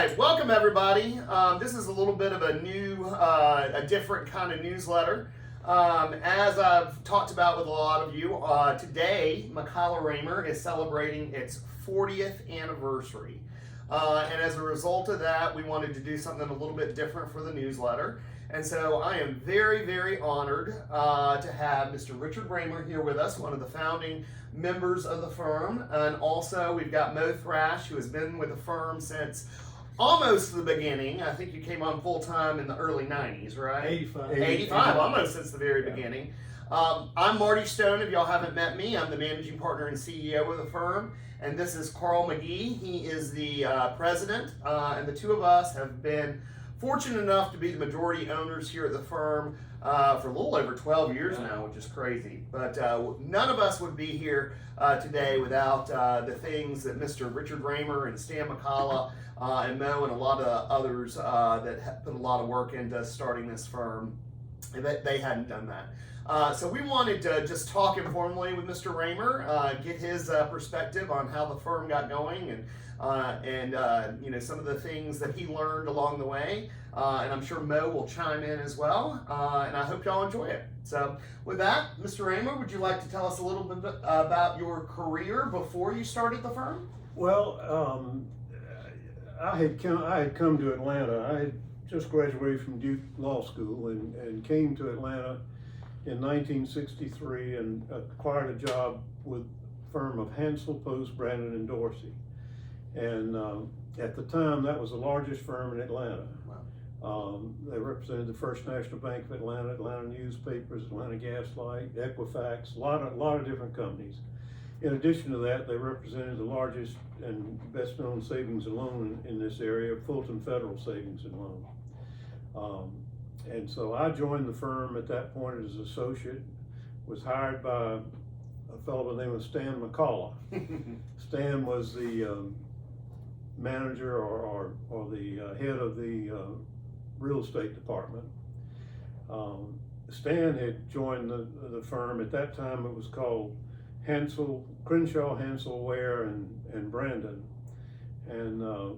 right, welcome everybody. This is a little bit of a different kind of newsletter. As I've talked about with a lot of you, today McCalla Raymer is celebrating its 40th anniversary. And as a result of that, we wanted to do something a little bit different for the newsletter. And so I am very, very honored to have Mr. Richard Raymer here with us, one of the founding members of the firm. And also we've got Mo Thrash, who has been with the firm since almost the beginning. I think you came on full time in the early 90s, right? 85, almost since the very beginning. I'm Marty Stone. If y'all haven't met me, I'm the managing partner and CEO of the firm. And this is Carl McGee. He is the president. And the two of us have been fortunate enough to be the majority owners here at the firm for a little over 12 years now, which is crazy. But none of us would be here today without the things that Mr. Richard Raymer and Stan McCalla and Mo and a lot of others that have put a lot of work into starting this firm. They hadn't done that. So we wanted to just talk informally with Mr. Raymer, get his perspective on how the firm got going and some of the things that he learned along the way. And I'm sure Mo will chime in as well. And I hope y'all enjoy it. So with that, Mr. Raymer, would you like to tell us a little bit about your career before you started the firm? Well, I had come to Atlanta. I had just graduated from Duke Law School and came to Atlanta in 1963 and acquired a job with the firm of Hansel, Post, Brandon, and Dorsey. And at the time, that was the largest firm in Atlanta. Wow. They represented the First National Bank of Atlanta, Atlanta Newspapers, Atlanta Gas Light, Equifax, a lot of different companies. In addition to that, they represented the largest and best known savings and loan in this area, Fulton Federal Savings and Loan. And so I joined the firm at that point as an associate, was hired by a fellow by the name of Stan McCalla. Stan was the manager or the head of the real estate department. Stan had joined the firm. At that time it was called Crenshaw, Hansel, Ware, and Brandon. And a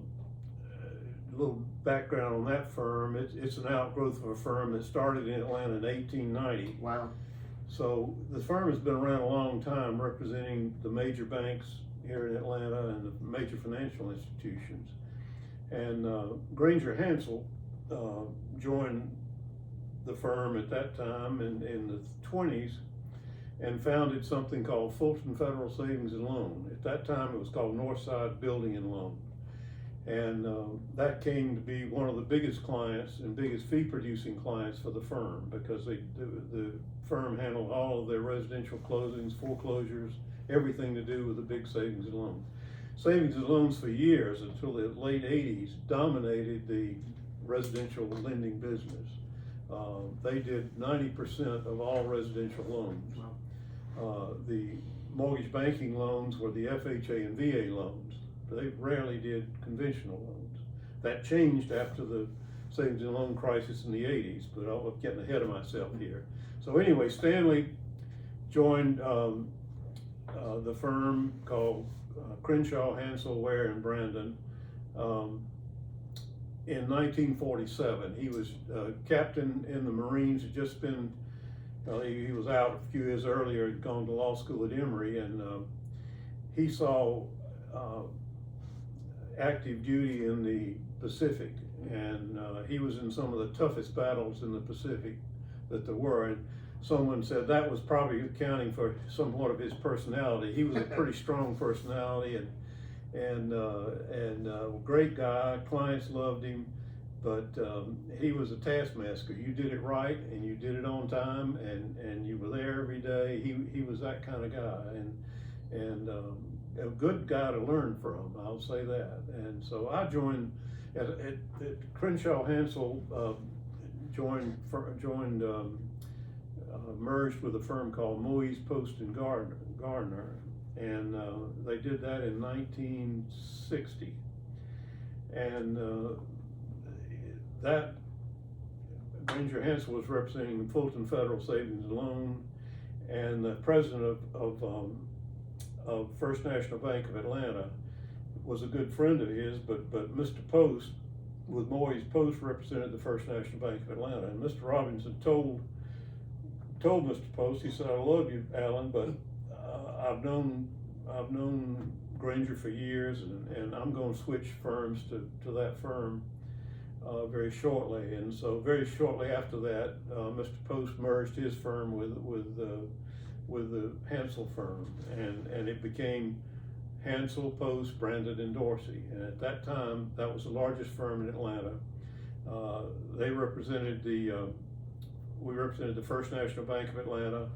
little background on that firm, it's an outgrowth of a firm that started in Atlanta in 1890. Wow. So the firm has been around a long time, representing the major banks here in Atlanta and the major financial institutions. And Granger Hansel joined the firm at that time in the 20s and founded something called Fulton Federal Savings and Loan. At that time it was called Northside Building and Loan. And that came to be one of the biggest clients and biggest fee producing clients for the firm, because the firm handled all of their residential closings, foreclosures, everything to do with the big savings and loans. Savings and loans for years, until the late 80s, dominated the residential lending business. They did 90% of all residential loans. Wow. The mortgage banking loans were the FHA and VA loans. They rarely did conventional loans. That changed after the savings and loan crisis in the 80s, but I'm getting ahead of myself here. So anyway, Stanley joined the firm called Crenshaw, Hansel, Ware, and Brandon in 1947. He was captain in the Marines. Had just been, he was out a few years earlier, had gone to law school at Emory, and he saw active duty in the Pacific, and he was in some of the toughest battles in the Pacific that there were. And someone said that was probably accounting for somewhat of his personality. He was a pretty strong personality and a great guy. Clients loved him, but he was a taskmaster. You did it right and you did it on time, and you were there every day. He was that kind of guy, and a good guy to learn from, I'll say that. And so I joined at Crenshaw Hansel, merged with a firm called Moise, Post and Gardner, and they did that in 1960. And that Granger Hansel was representing Fulton Federal Savings and Loan, and the president of First National Bank of Atlanta was a good friend of his, but Mr. Post with Moyes Post represented the First National Bank of Atlanta, and Mr. Robinson told Mr. Post, he said, "I love you, Alan, but I've known Granger for years, and I'm going to switch firms to that firm very shortly." And so very shortly after that, Mr. Post merged his firm with the Hansel firm, and it became Hansel, Post, Brandon, and Dorsey. And at that time, that was the largest firm in Atlanta. We represented the First National Bank of Atlanta,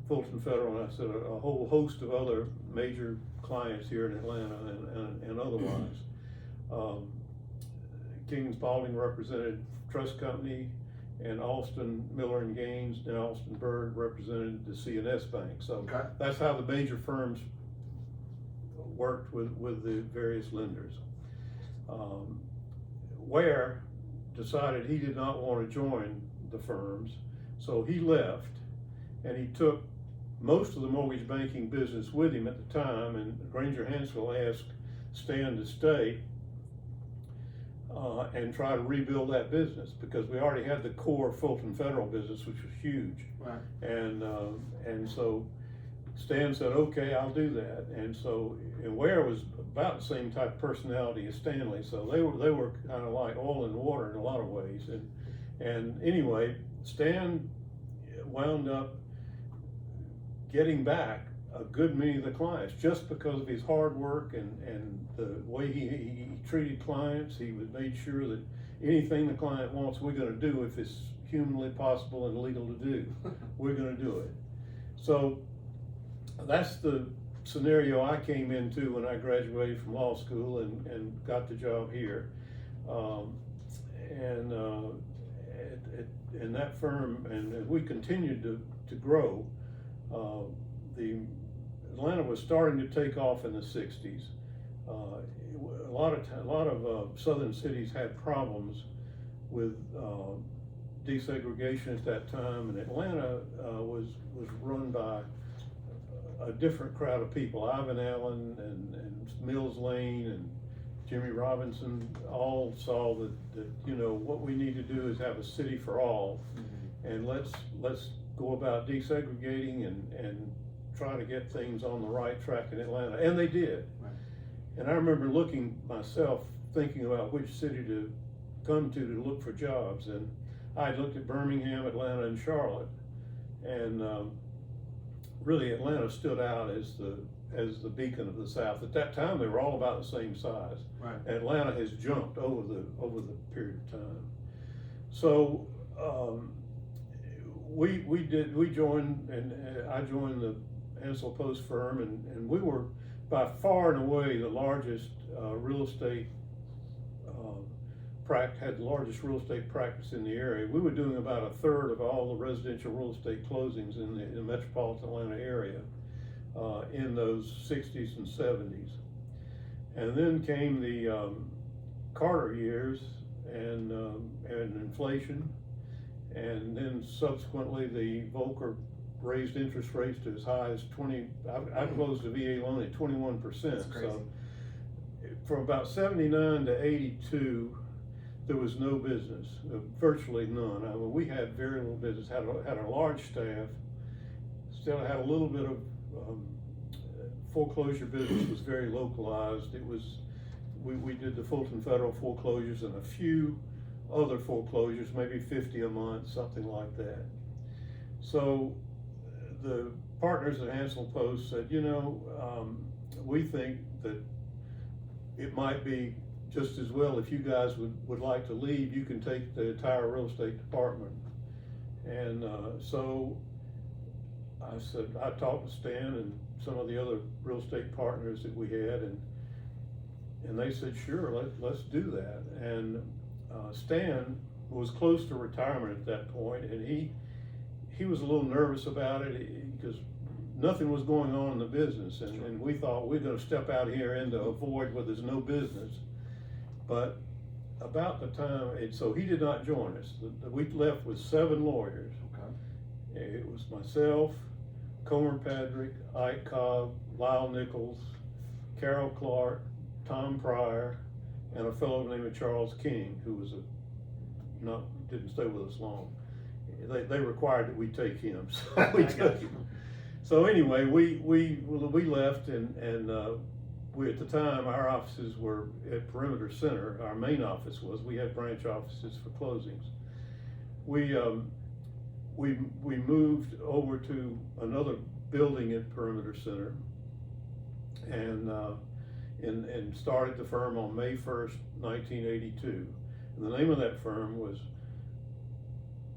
Fulton Federal, and I said a whole host of other major clients here in Atlanta and otherwise. King & Spalding represented Trust Company, and Alston, Miller & Gaines, and Alston Bird represented the C&S Bank. So Okay. that's how the major firms worked with the various lenders. Ware decided he did not want to join the firms, so he left, and he took most of the mortgage banking business with him at the time, and Granger Hansel asked Stan to stay and try to rebuild that business, because we already had the core Fulton Federal business, which was huge. Right. And so Stan said, "Okay, I'll do that." And Ware was about the same type of personality as Stanley, so they were kind of like oil and water in a lot of ways. And anyway, Stan wound up getting back a good many of the clients just because of his hard work and the way he treated clients. He made sure that anything the client wants, we're going to do if it's humanly possible and legal to do. We're going to do it. So that's the scenario I came into when I graduated from law school and got the job here. And that firm, and we continued to grow. Atlanta was starting to take off in the 60s. A lot of southern cities had problems with desegregation at that time, and Atlanta was run by a different crowd of people. Ivan Allen and Mills Lane and Jimmy Robinson all saw that what we need to do is have a city for all, and let's go about desegregating and try to get things on the right track in Atlanta, and they did. Right. And I remember looking myself, thinking about which city to come to look for jobs, and I looked at Birmingham, Atlanta, and Charlotte, and really Atlanta stood out as the beacon of the South. At that time, they were all about the same size. Right. Atlanta has jumped over the period of time. So we joined, and I joined the Hansel Post firm, and we were by far and away the largest real estate had the largest real estate practice in the area. We were doing about a third of all the residential real estate closings in the metropolitan Atlanta area in those 60s and 70s. And then came the Carter years and inflation, and then subsequently the Volcker raised interest rates to as high as 20. I closed a VA loan at 21%. So from about 79 to 82, there was no business, virtually none. I mean, we had very little business, had a large staff, still had a little bit of foreclosure business, was very localized. It was, we did the Fulton Federal foreclosures and a few other foreclosures, maybe 50 a month, something like that. So the partners at Hansel Post said, we think that it might be just as well if you guys would like to leave, you can take the entire real estate department. And so I said, I talked to Stan and some of the other real estate partners that we had, and they said, sure, let's do that. And Stan was close to retirement at that point, and he was a little nervous about it because nothing was going on in the business, and we thought we're going to step out here into a void where there's no business. But about the time, so he did not join us. We left with 7 lawyers. Okay. It was myself, Comer Patrick, Ike Cobb, Lyle Nichols, Carol Clark, Tom Pryor, and a fellow named Charles King, who was didn't stay with us long. They required that we take him, so we took him. So anyway, we left, and we, at the time, our offices were at Perimeter Center. Our main office was. We had branch offices for closings. We moved over to another building at Perimeter Center, and started the firm on May 1st, 1982. And the name of that firm was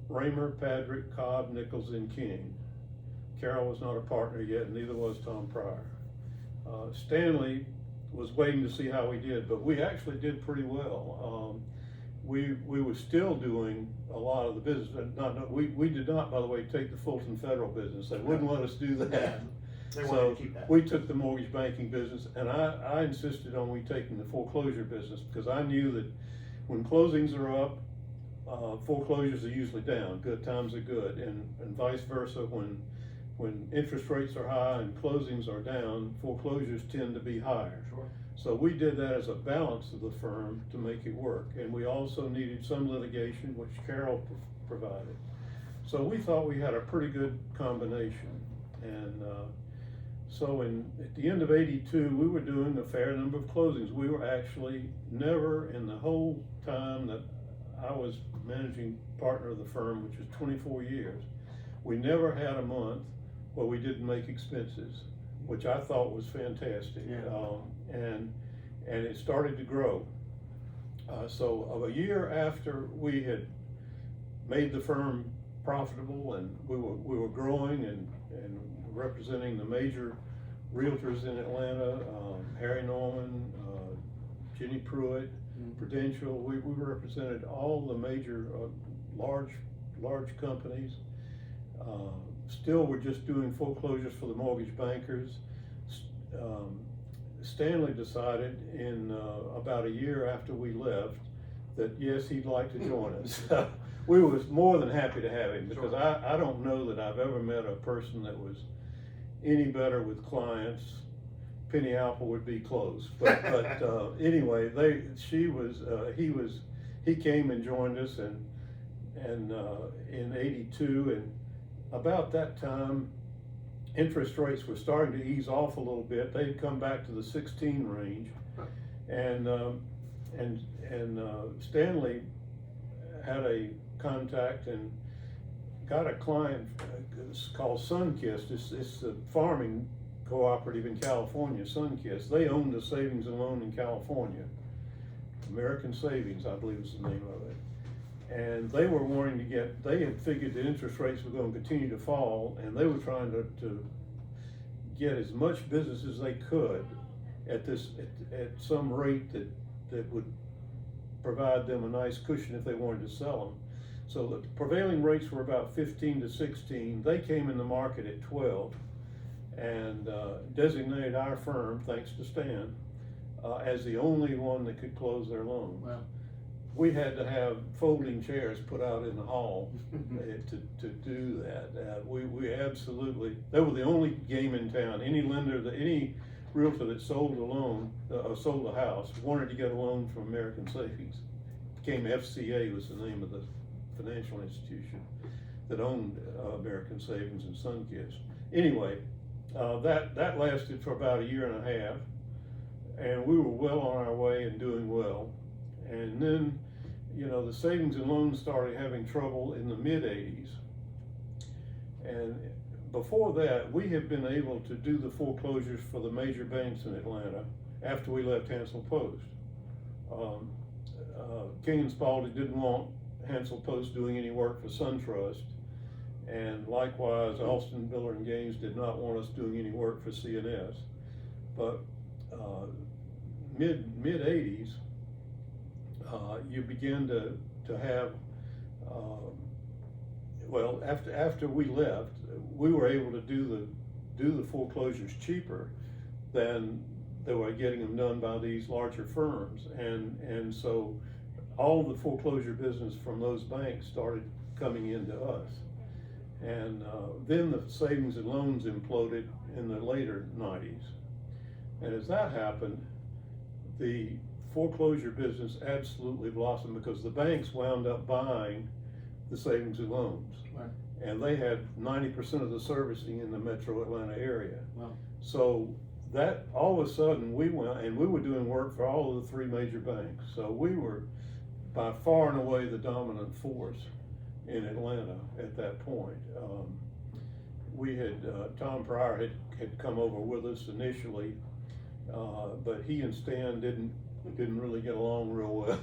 Raymer, Padrick, Cobb, Nichols, and King. Carol was not a partner yet, and neither was Tom Pryor. Stanley was waiting to see how we did, but we actually did pretty well. We were still doing a lot of the business. We did not, by the way, take the Fulton Federal business. They wouldn't let us do that. They wanted to keep that. We took the mortgage banking business, and I insisted on we taking the foreclosure business, because I knew that when closings are up, foreclosures are usually down. Good times are good, and vice versa. When interest rates are high and closings are down, foreclosures tend to be higher. Sure. So we did that as a balance of the firm to make it work, and we also needed some litigation, which Carol provided. So we thought we had a pretty good combination, and so at the end of '82, we were doing a fair number of closings. We were actually never, in the whole time that I was managing partner of the firm, which was 24 years, we never had a month where we didn't make expenses, which I thought was fantastic. Yeah. And it started to grow. So a year after we had made the firm profitable, and we were growing and representing the major realtors in Atlanta, Harry Norman, Jenny Pruitt, Prudential. We represented all the major large companies. Still, we're just doing foreclosures for the mortgage bankers. Stanley decided in about a year after we left that yes, he'd like to join us. We was more than happy to have him, because I don't know that I've ever met a person that was any better with clients. Penny Apple would be close, but anyway, he came and joined us, and in '82, and about that time, interest rates were starting to ease off a little bit. They'd come back to the 16 range, and Stanley had a contact and got a client called Sunkist. It's a farming cooperative in California, Sunkist. They own the savings and loan in California. American Savings, I believe is the name of it. And they were wanting to they had figured that interest rates were going to continue to fall, and they were trying to get as much business as they could at some rate that would provide them a nice cushion if they wanted to sell them. So the prevailing rates were about 15 to 16. They came in the market at 12 and designated our firm, thanks to Stan, as the only one that could close their loan. Wow. We had to have folding chairs put out in the hall to do that. We absolutely, they were the only game in town. Any lender, any realtor that sold a loan, sold a house, wanted to get a loan from American Savings. Became FCA was the name of the financial institution that owned American Savings and Sunkist. Anyway, that lasted for about a year and a half, and we were well on our way and doing well. And then, the savings and loans started having trouble in the mid-'80s. And before that, we had been able to do the foreclosures for the major banks in Atlanta after we left Hansel Post. King and Spalding didn't want Hansel Post doing any work for SunTrust. And likewise, Alston, Miller and Gaines did not want us doing any work for CNS. But mid-'80s, you begin to have, after we left, we were able to do the foreclosures cheaper than they were getting them done by these larger firms, and so all the foreclosure business from those banks started coming into us, and then the savings and loans imploded in the later '90s, and as that happened, the foreclosure business absolutely blossomed because the banks wound up buying the savings and loans. Right. And they had 90% of the servicing in the metro Atlanta area. Wow. So that, all of a sudden, we went, and we were doing work for all of the three major banks. So we were by far and away the dominant force in Atlanta at that point. We had, Tom Pryor had come over with us initially, but he and Stan didn't really get along real well.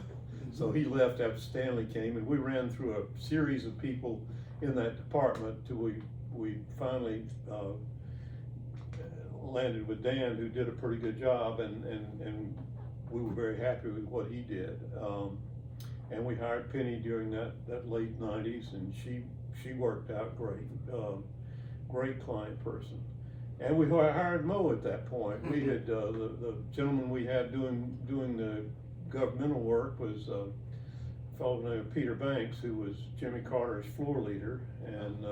So he left after Stanley came, and we ran through a series of people in that department till we finally landed with Dan, who did a pretty good job, and we were very happy with what he did. And we hired Penny during that late 90s, and she worked out great. Great client person. And we hired Mo at that point. We had, the gentleman we had doing the governmental work was a fellow named Peter Banks, who was Jimmy Carter's floor leader, and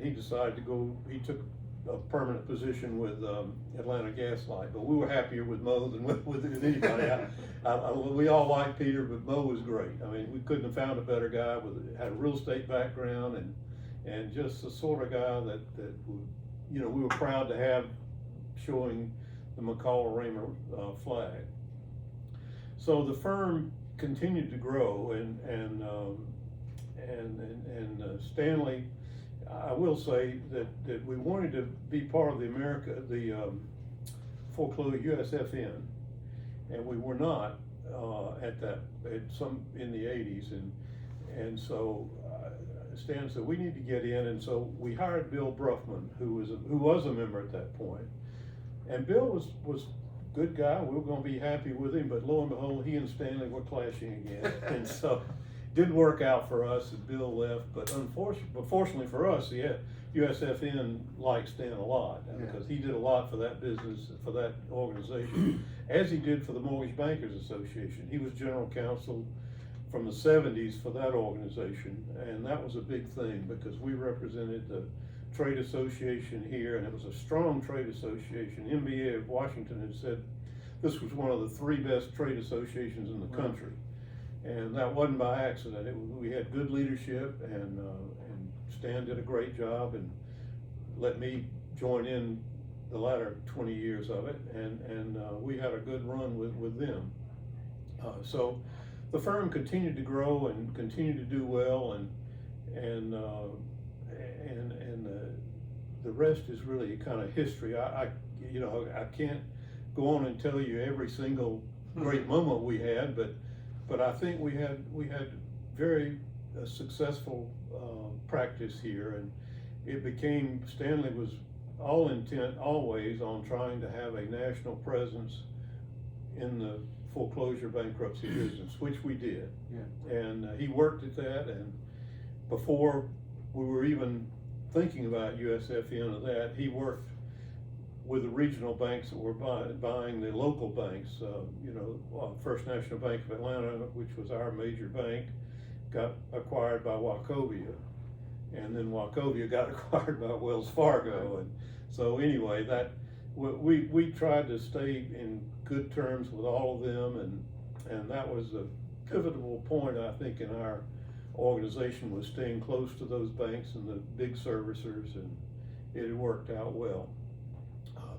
he decided to go, he took a permanent position with Atlanta Gas Light, but we were happier with Mo than with anybody. We all liked Peter, but Mo was great. I mean, we couldn't have found a better guy had a real estate background and just the sort of guy that we were proud to have showing the McCall-Raymer flag. So the firm continued to grow, and Stanley, I will say that we wanted to be part of the foreclosure USFN, and we were not in the 80s, and so Stan said we need to get in, and so we hired Bill Bruffman, who was a member at that point, and Bill was a good guy. We were going to be happy with him, but lo and behold, he and Stanley were clashing again, and so didn't work out for us, and Bill left. But fortunately for us, USFN liked Stan a lot, because he did a lot for that business, for that organization, as he did for the Mortgage Bankers Association. He was general counsel from the 70s for that organization, and that was a big thing because we represented the trade association here, and it was a strong trade association. MBA of Washington had said this was one of the 3 best trade associations in the country, and that wasn't by accident. We had good leadership, and Stan did a great job and let me join in the latter 20 years of it, and we had a good run with them. So the firm continued to grow and continued to do well, and the rest is really kind of history. I can't go on and tell you every single great moment we had, but I think we had very successful practice here, and it became, Stanley was all intent always on trying to have a national presence in the foreclosure bankruptcy business, which we did. And he worked at that, and before we were even thinking about USFN or that, he worked with the regional banks that were buying the local banks. First National Bank of Atlanta, which was our major bank, got acquired by Wachovia, and then Wachovia got acquired by Wells Fargo, and so anyway, that we tried to stay in good terms with all of them, and that was a pivotal point, I think, in our organization, was staying close to those banks and the big servicers, and it worked out well.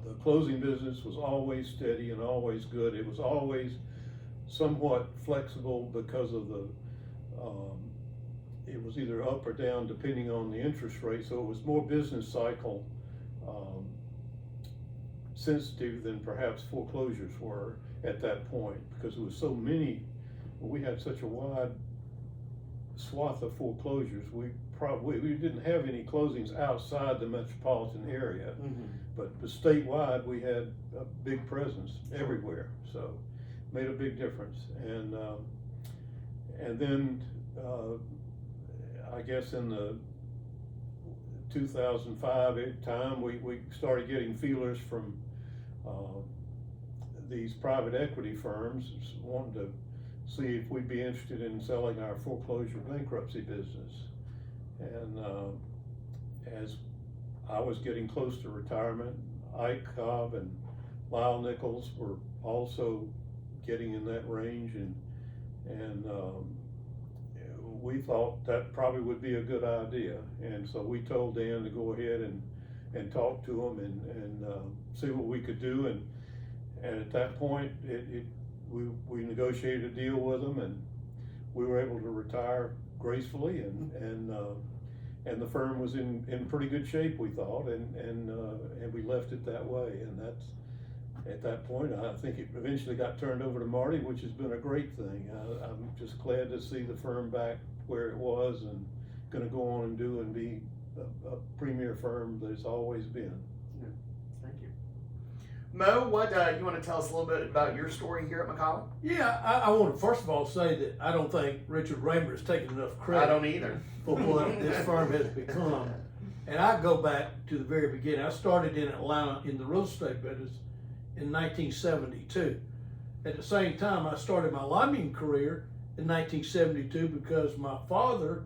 The closing business was always steady and always good. It was always somewhat flexible because of it was either up or down depending on the interest rate, so it was more business cycle sensitive than perhaps foreclosures were at that point, because there was so many. We had such a wide swath of foreclosures. We didn't have any closings outside the metropolitan area, but statewide we had a big presence everywhere, so made a big difference. And then I guess in the 2005 time, we started getting feelers from these private equity firms wanting to see if we'd be interested in selling our foreclosure bankruptcy business. And as I was getting close to retirement, Ike Cobb and Lyle Nichols were also getting in that range, and we thought that probably would be a good idea, and so we told Dan to go ahead and talk to him and see what we could do, and at that point, we negotiated a deal with them, and we were able to retire gracefully, and the firm was in pretty good shape, we thought, and we left it that way, and that's, at that point, I think it eventually got turned over to Marty, which has been a great thing. I'm just glad to see the firm back where it was, and gonna go on and do and be a premier firm that it's always been. Yeah. Thank you. Mo, what you want to tell us a little bit about your story here at McCollum? Yeah, I want to first of all say that I don't think Richard Raymer has taken enough credit I don't either. for what this firm has become. And I go back to the very beginning. I started in Atlanta in the real estate business in 1972. At the same time, I started my lobbying career in 1972 because my father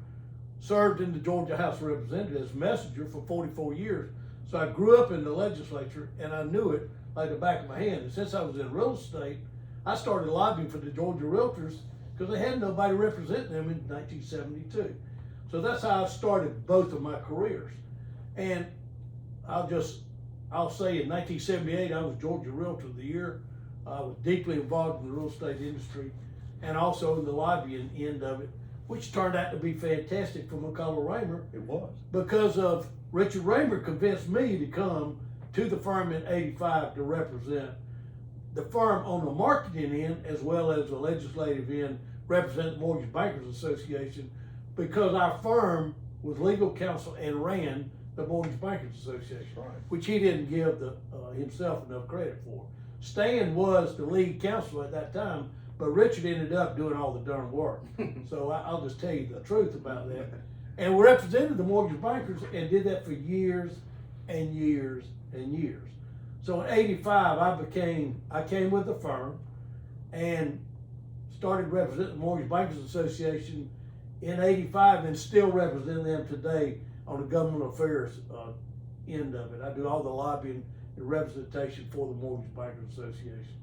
served in the Georgia House of Representatives as messenger for 44 years. So I grew up in the legislature and I knew it like the back of my hand. And since I was in real estate, I started lobbying for the Georgia Realtors because they had nobody representing them in 1972. So that's how I started both of my careers. And I'll say in 1978, I was Georgia Realtor of the Year. I was deeply involved in the real estate industry and also in the lobbying end of it, which turned out to be fantastic for McCullough Raymer. It was. Because of Richard Raymer convinced me to come to the firm in '85 to represent the firm on the marketing end as well as the legislative end, represent the Mortgage Bankers Association, because our firm was legal counsel and ran the Mortgage Bankers Association, Right. which he didn't give himself enough credit for. Stan was the lead counsel at that time, but Richard ended up doing all the darn work. So I'll just tell you the truth about that. And we represented the mortgage bankers and did that for years and years and years. So in '85, I came with the firm and started representing the Mortgage Bankers Association in '85 and still represent them today on the government affairs end of it. I do all the lobbying and representation for the Mortgage Bankers Association.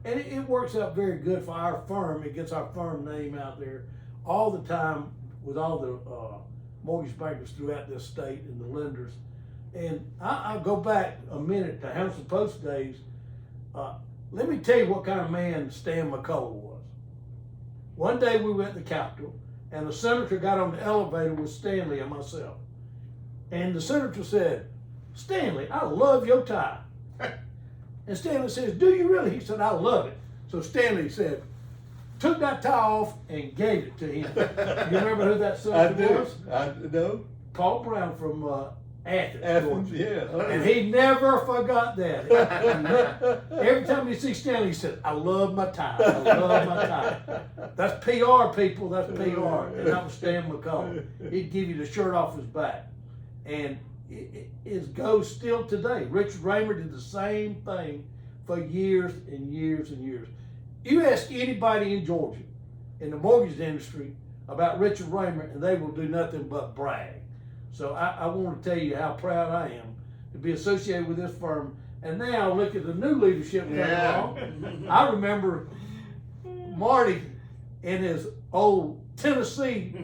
And it works out very good for our firm. It gets our firm name out there all the time with all the mortgage bankers throughout this state and the lenders. And I'll go back a minute to Hamilton Post days. Let me tell you what kind of man Stan McCullough was. One day we went to the Capitol and the senator got on the elevator with Stanley and myself. And the senator said, "Stanley, I love your tie." And Stanley says, "Do you really?" He said, "I love it." So Stanley said, took that tie off and gave it to him. You remember who that I senator was? do. I know. Paul Brown from Athens, Athens, Georgia. yeah. And he never forgot that. Every time he see Stanley, he said, "I love my tie. I love my tie." That's PR, people. That's PR. And that was Stan McCullough. He'd give you the shirt off his back. And it goes still today. Richard Raymer did the same thing for years and years and years. You ask anybody in Georgia in the mortgage industry about Richard Raymer, and they will do nothing but brag. So I want to tell you how proud I am to be associated with this firm. And now look at the new leadership coming along. I remember Marty in his old Tennessee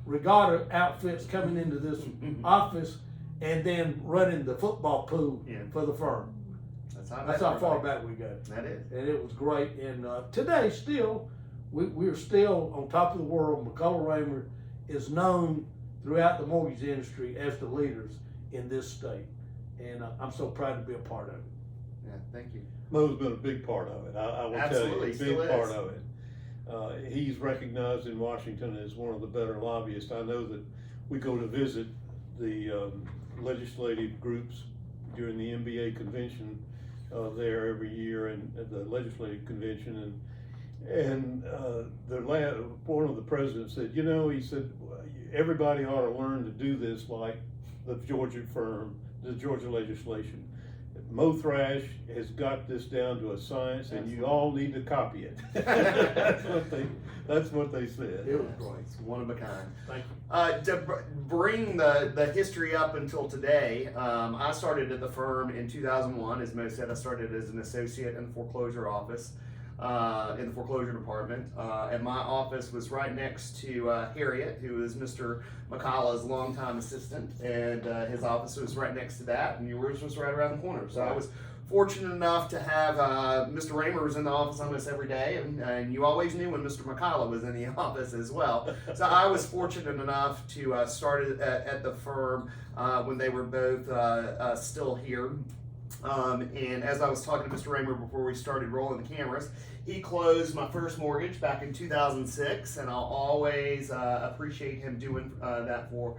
regatta outfits coming into this office and then running the football pool for the firm. That's how far back we go. That is. And it was great. And today, still, we're still on top of the world. McCullough Raymer is known throughout the mortgage industry as the leaders in this state. And I'm so proud to be a part of it. Yeah, thank you. Mo's been a big part of it. I will Absolutely, tell you, a big still part is. of it. He's recognized in Washington as one of the better lobbyists. I know that we go to visit the legislative groups during the NBA convention there every year, and the legislative convention, and one of the presidents said, he said, everybody ought to learn to do this like the Georgia firm, the Georgia legislation. Mo Thrash has got this down to a science, and you all need to copy it. That's what they said. It was great. It's one of a kind. Thank you. To bring the history up until today, I started at the firm in 2001. As Mo said, I started as an associate in the foreclosure office, in the foreclosure department. And my office was right next to Harriet, who is Mr. McCullough's longtime assistant, and his office was right next to that, and yours was right around the corner. So I was fortunate enough to have Mr. Raymer was in the office almost every day, and you always knew when Mr. McCullough was in the office as well. So I was fortunate enough to start at the firm when they were both still here. And as I was talking to Mr. Raymer before we started rolling the cameras, he closed my first mortgage back in 2006, and I'll always appreciate him doing that for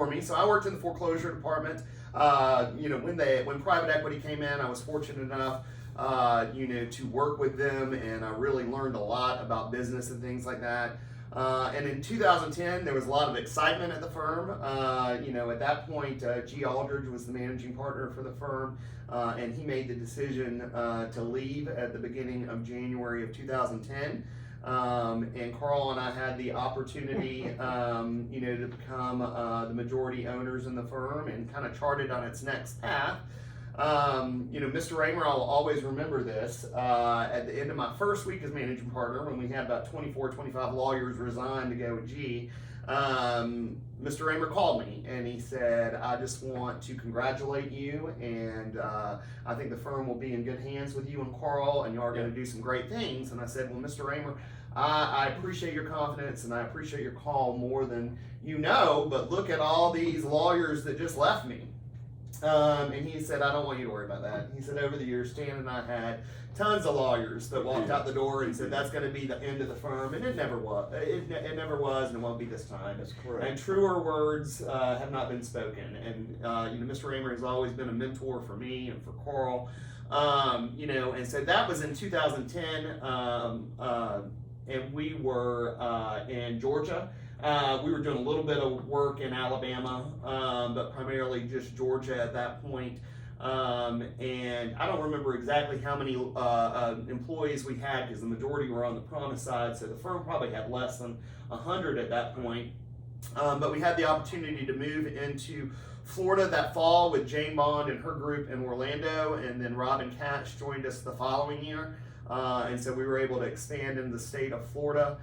me. So I worked in the foreclosure department. When private equity came in, I was fortunate enough, to work with them, and I really learned a lot about business and things like that. And in 2010, there was a lot of excitement at the firm. At that point, G. Aldridge was the managing partner for the firm, and he made the decision to leave at the beginning of January of 2010. And Carl and I had the opportunity, to become the majority owners in the firm and kind of charted on its next path. Mr. Raymer, I'll always remember this. At the end of my first week as managing partner, when we had about 24, 25 lawyers resign to go with G, Mr. Raymer called me and he said, I just want to congratulate you, and I think the firm will be in good hands with you and Carl, and you are going to do some great things. And I said, well, Mr. Raymer, I appreciate your confidence and I appreciate your call more than you know, but look at all these lawyers that just left me. And he said, I don't want you to worry about that. He said, over the years, Stan and I had tons of lawyers that walked out the door and said, that's going to be the end of the firm. And it never was. It never was, and it won't be this time. That's correct. And truer words have not been spoken. And, Mr. Raymer has always been a mentor for me and for Carl. And so that was in 2010. And we were in Georgia. We were doing a little bit of work in Alabama, but primarily just Georgia at that point. And I don't remember exactly how many employees we had, because the majority were on the Promise side, so the firm probably had less than 100 at that point. But we had the opportunity to move into Florida that fall with Jane Bond and her group in Orlando, and then Robin Catch joined us the following year. And so we were able to expand in the state of Florida.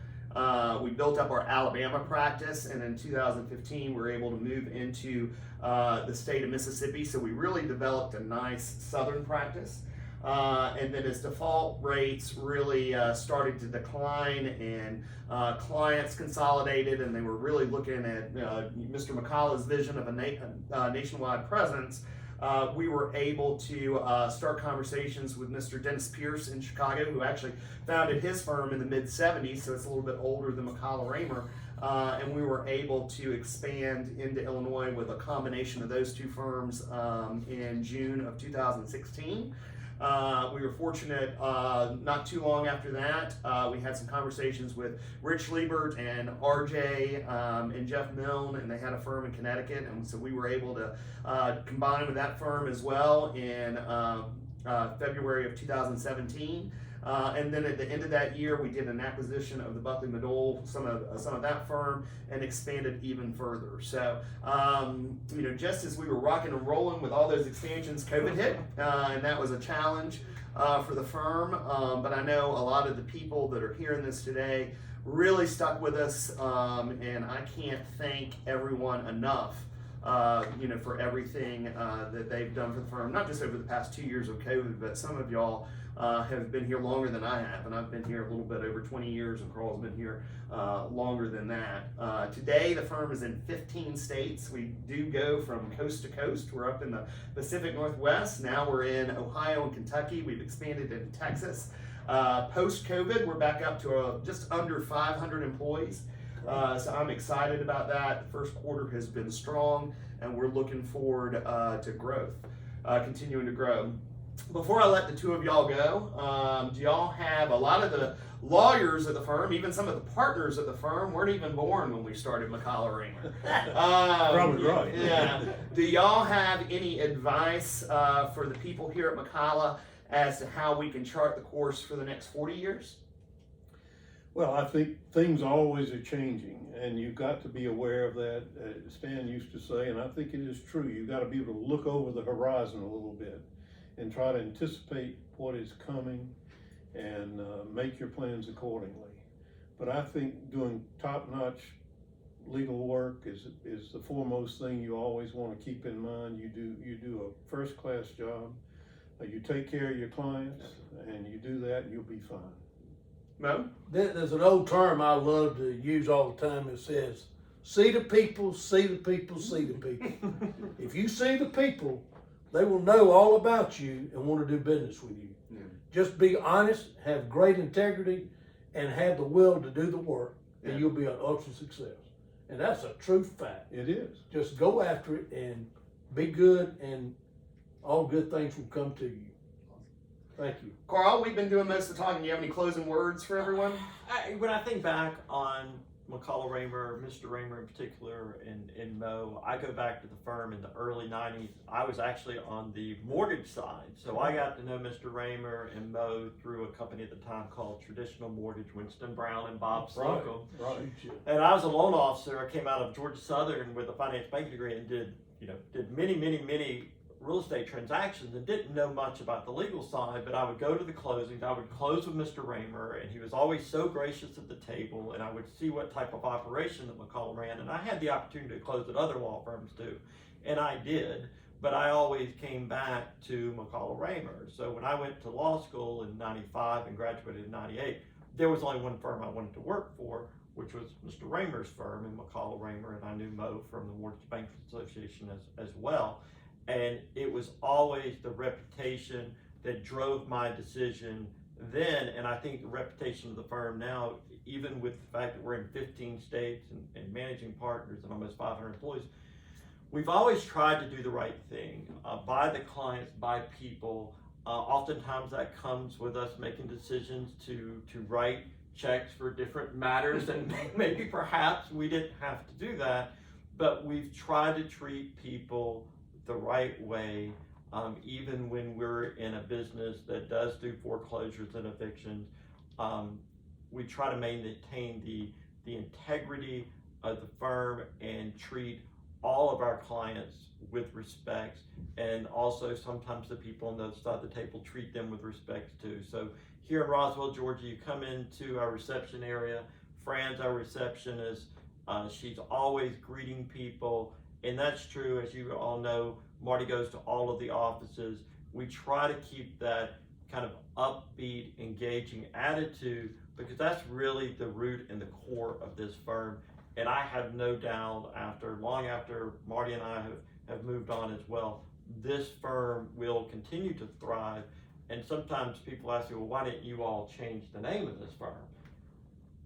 We built up our Alabama practice, and in 2015 we were able to move into the state of Mississippi. So we really developed a nice southern practice. And then as default rates really started to decline and clients consolidated, and they were really looking at Mr. McCullough's vision of a nationwide presence, we were able to start conversations with Mr. Dennis Pierce in Chicago, who actually founded his firm in the mid-'70s, so it's a little bit older than McCullough Raymer, and we were able to expand into Illinois with a combination of those two firms in June of 2016. We were fortunate, not too long after that, we had some conversations with Rich Liebert and RJ and Jeff Milne, and they had a firm in Connecticut, and so we were able to combine with that firm as well in February of 2017. And then at the end of that year, we did an acquisition of the Buckley Madole, some of that firm, and expanded even further. So, just as we were rocking and rolling with all those expansions, COVID hit, and that was a challenge for the firm. But I know a lot of the people that are hearing this today really stuck with us, and I can't thank everyone enough. For everything that they've done for the firm, not just over the past 2 years of COVID, but some of y'all have been here longer than I have, and I've been here a little bit over 20 years, and Carl's been here longer than that. Today, the firm is in 15 states. We do go from coast to coast. We're up in the Pacific Northwest. Now we're in Ohio and Kentucky. We've expanded into Texas. Post-COVID, we're back up to just under 500 employees. So I'm excited about that. The first quarter has been strong, and we're looking forward to growth, continuing to grow. before I let the two of y'all go, do y'all have a lot of the lawyers at the firm, even some of the partners at the firm, weren't even born when we started McCullough Raymer. Probably right. Yeah. Do y'all have any advice for the people here at McCullough as to how we can chart the course for the next 40 years? Well, I think things always are changing, and you've got to be aware of that. Stan used to say, and I think it is true, you've got to be able to look over the horizon a little bit and try to anticipate what is coming and make your plans accordingly. But I think doing top-notch legal work is the foremost thing you always want to keep in mind. You do a first-class job. You take care of your clients, and you do that, and you'll be fine. Mo? There's an old term I love to use all the time. It says, see the people, see the people, see the people. If you see the people, they will know all about you and want to do business with you. Yeah. Just be honest, have great integrity, and have the will to do the work, and Yeah. you'll be an ultra success. And that's a true fact. It is. Just go after it and be good, and all good things will come to you. Thank you. Carl, we've been doing most of the talking. Do you have any closing words for everyone? When I think back on McCullough Raymer, Mr. Raymer in particular, and Mo, I go back to the firm in the early 90s. I was actually on the mortgage side. So I got to know Mr. Raymer and Mo through a company at the time called Traditional Mortgage, Winston Brown and Bob Slocum. Right. And I was a loan officer. I came out of Georgia Southern with a finance banking degree and did many real estate transactions and didn't know much about the legal side, but I would go to the closings. I would close with Mr. Raymer, and he was always so gracious at the table, and I would see what type of operation that McCullough ran, and I had the opportunity to close at other law firms too, and I did, but I always came back to McCullough Raymer. So when I went to law school in 95 and graduated in 98, there was only one firm I wanted to work for, which was Mr. Raymer's firm in McCullough Raymer, and I knew Mo from the Mortgage Bankers Association as well. And it was always the reputation that drove my decision then, and I think the reputation of the firm now, even with the fact that we're in 15 states and managing partners and almost 500 employees, we've always tried to do the right thing by the clients, by people. Oftentimes that comes with us making decisions to write checks for different matters, and maybe perhaps we didn't have to do that, but we've tried to treat people the right way, even when we're in a business that does do foreclosures and evictions. We try to maintain the integrity of the firm and treat all of our clients with respect, and also sometimes the people on the other side of the table treat them with respect too. So here in Roswell, Georgia, you come into our reception area. Fran's our receptionist. She's always greeting people. And that's true, as you all know. Marty goes to all of the offices. We try to keep that kind of upbeat, engaging attitude, because that's really the root and the core of this firm. And I have no doubt long after Marty and I have moved on as well, this firm will continue to thrive. And sometimes people ask me, well, why didn't you all change the name of this firm?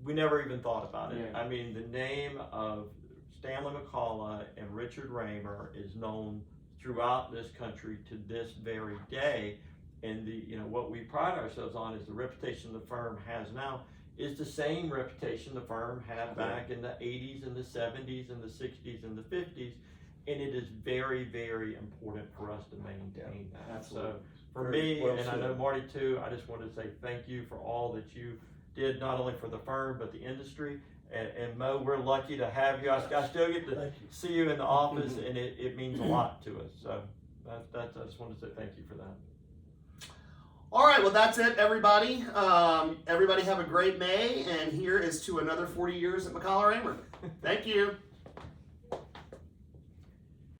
We never even thought about it. Yeah. I mean, the name of Stanley McCullough and Richard Raymer is known throughout this country to this very day. And what we pride ourselves on is the reputation the firm has now is the same reputation the firm had back in the 80s and the 70s and the 60s and the 50s. And it is very, very important for us to maintain that. Absolutely. So for Very me, well and I said. know Marty too, I just wanted to say thank you for all that you did, not only for the firm, but the industry. And Mo, we're lucky to have you. I still get to Thank you. see you in the office, and it means a lot to us. So I just wanted to say thank you for that. All right, well, that's it, everybody. Everybody have a great May, and here is to another 40 years at McCullough Raymer. Thank you.